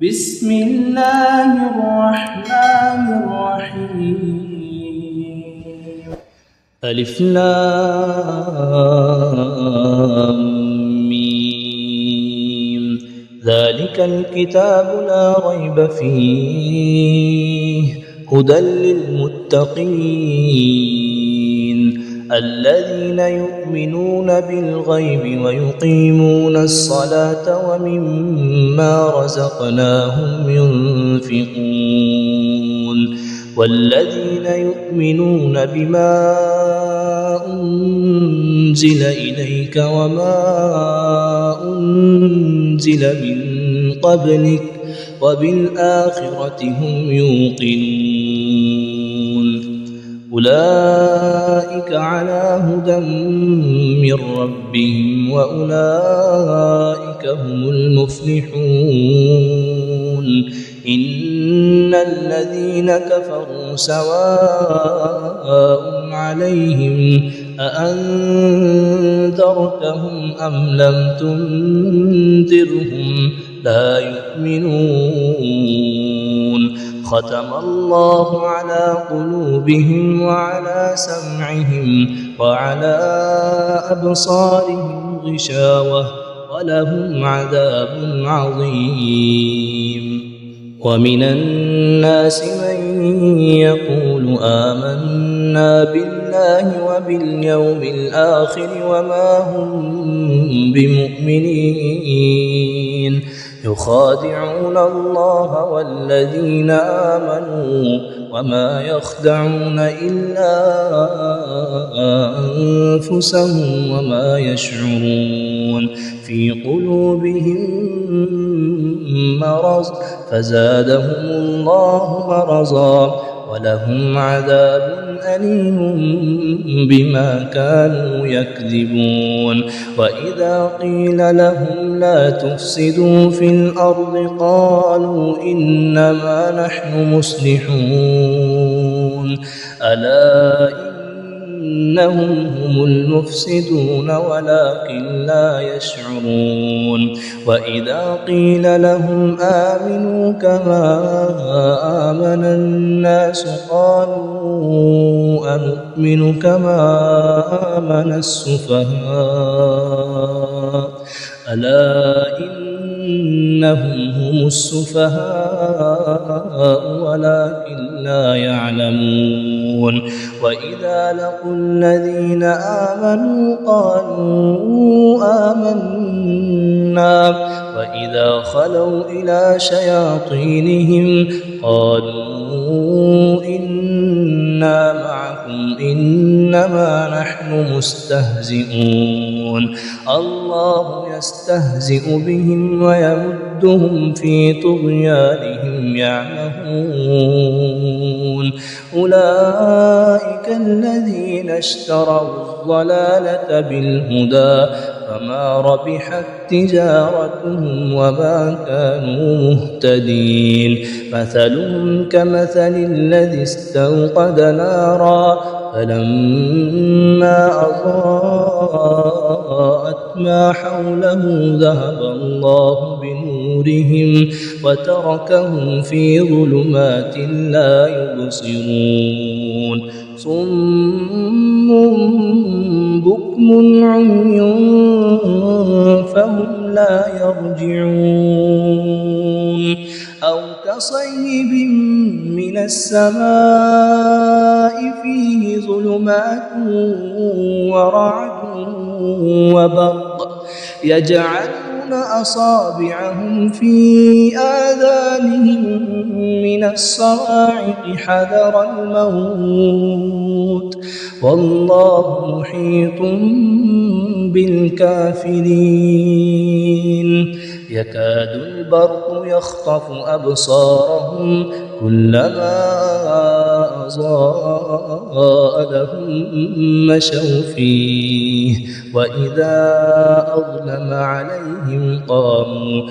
بسم الله الرحمن الرحيم. ألف لام ميم. ذلك الكتاب لا ريب فيه هدى للمتقين الذين يؤمنون بالغيب ويقيمون الصلاة ومما رزقناهم ينفقون والذين يؤمنون بما أنزل إليك وما أنزل من قبلك وبالآخرة هم يوقنون أولئك على هدى من ربهم وأولئك هم المفلحون. إن الذين كفروا سواء عليهم أأنذرتهم أم لم تنذرهم لا يؤمنون. ختم الله على قلوبهم وعلى سمعهم وعلى أبصارهم غشاوة ولهم عذاب عظيم. ومن الناس من يقول آمنا بالله وباليوم الآخر وما هم بمؤمنين يخادعون الله والذين آمنوا وما يخدعون إلا أنفسهم وما يشعرون. في قلوبهم مرض فزادهم الله مرضا ولهم عذاب أليم بما كانوا يكذبون. وإذا قيل لهم لا تفسدوا في الأرض قالوا إنما نحن مصلحون ألا إنهم هم المفسدون ولكن لا يشعرون. وإذا قيل لهم آمنوا كما آمن الناس قالوا أنؤمن كما آمن السفهاء ألا إنهم هم السفهاء ولكن لا يعلمون. وإذا لقوا الذين آمنوا قالوا آمنا وإذا خلوا إلى شياطينهم قالوا إنا معكم إنما نحن مستهزئون. الله يستهزئ بهم ويمدهم في طغيانهم يعمهون. أولئك الذين اشتروا الضلالة بالهدى فما ربحت تجارتهم وما كانوا مهتدين. مثلهم كمثل الذي استوقد نارا فلما أضاءت ما حوله ذهب الله بنورهم وتركهم في ظلمات لا يبصرون. صم بكم عمي فهم لا يرجعون. أو كصيب من السماء فيه ظلمات ورعد وبرق يجعلون أصابعهم في آذانهم من الصواعق حذر الموت والله محيط بالكافرين. يكاد البرق يخطف أبصارهم كلما أضاء لهم مشوا فيه وإذا أظلم عليهم قاموا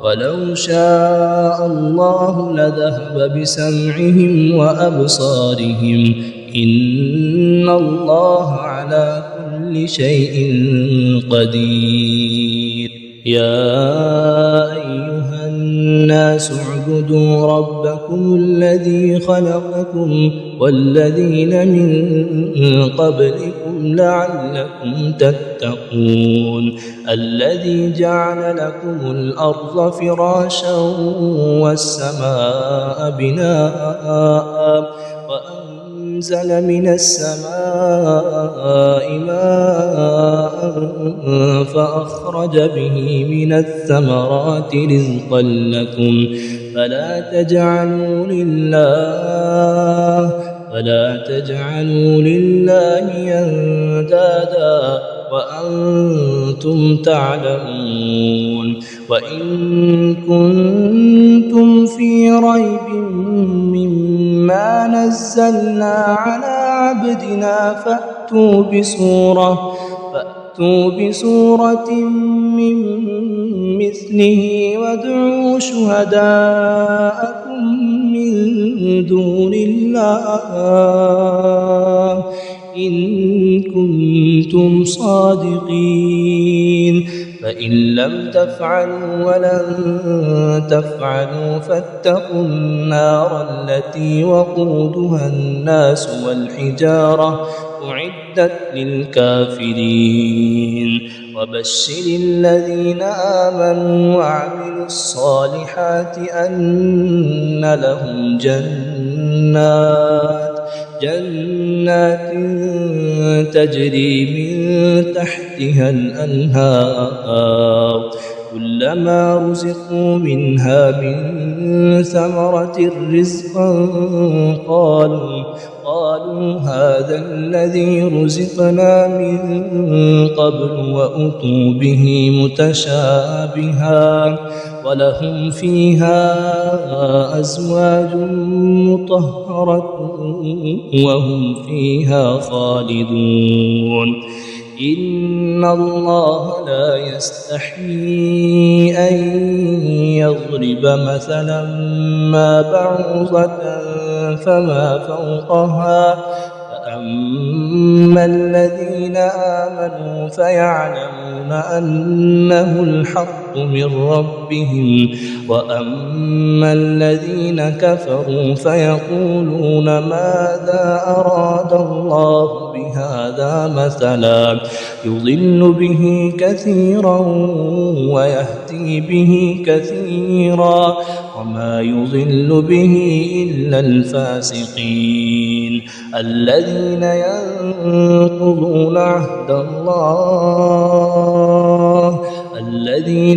ولو شاء الله لذهب بسمعهم وأبصارهم إن الله على كل شيء قدير. يا أيها الناس اعبدوا ربكم الذي خلقكم والذين من قبلكم لعلكم تتقون الذي جعل لكم الأرض فراشا والسماء بناء وأنزل من السماء ماء فأخرج به من الثمرات رزقا لكم فلا تجعلوا لله أندادا وأنتم تعلمون وإن كنتم في ريب مما نزلنا على عبدنا فأتوا بسورة من مثله وادعوا شهداءكم من دون الله إن كنتم صادقين فإن لم تفعلوا ولن تفعلوا فاتقوا النار التي وقودها الناس والحجارة أعدت للكافرين وبشر الذين آمنوا وعملوا الصالحات أن لهم جنات تجري من تحتها الأنهار كلما رزقوا منها من ثمرة رزقا قالوا هذا الذي رزقنا من قبل وأتوا به متشابها ولهم فيها أزواج مطهرة وهم فيها خالدون إن الله لا يستحيي أن يضرب مثلا ما بعوضة فما فوقها فأما الذين آمنوا فيعلمون أنه الحق من ربهم وأما الذين كفروا فيقولون ماذا أراد الله بهذا مثلا يضل به كثيرا ويهدي به كثيرا وما يضل به إلا الفاسقين الذين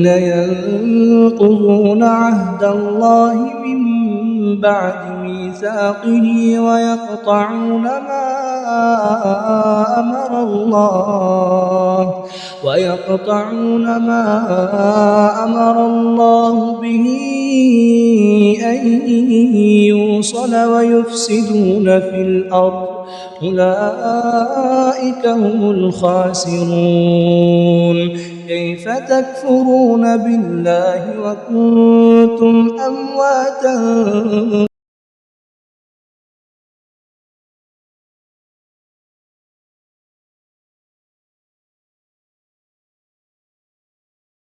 ينقضون عهد الله من بعد ميثاقه ويقطعون ما أمر الله به أن يوصل ويفسدون في الأرض أولئك هم الخاسرون كيف تكفرون بالله وكنتم أمواتا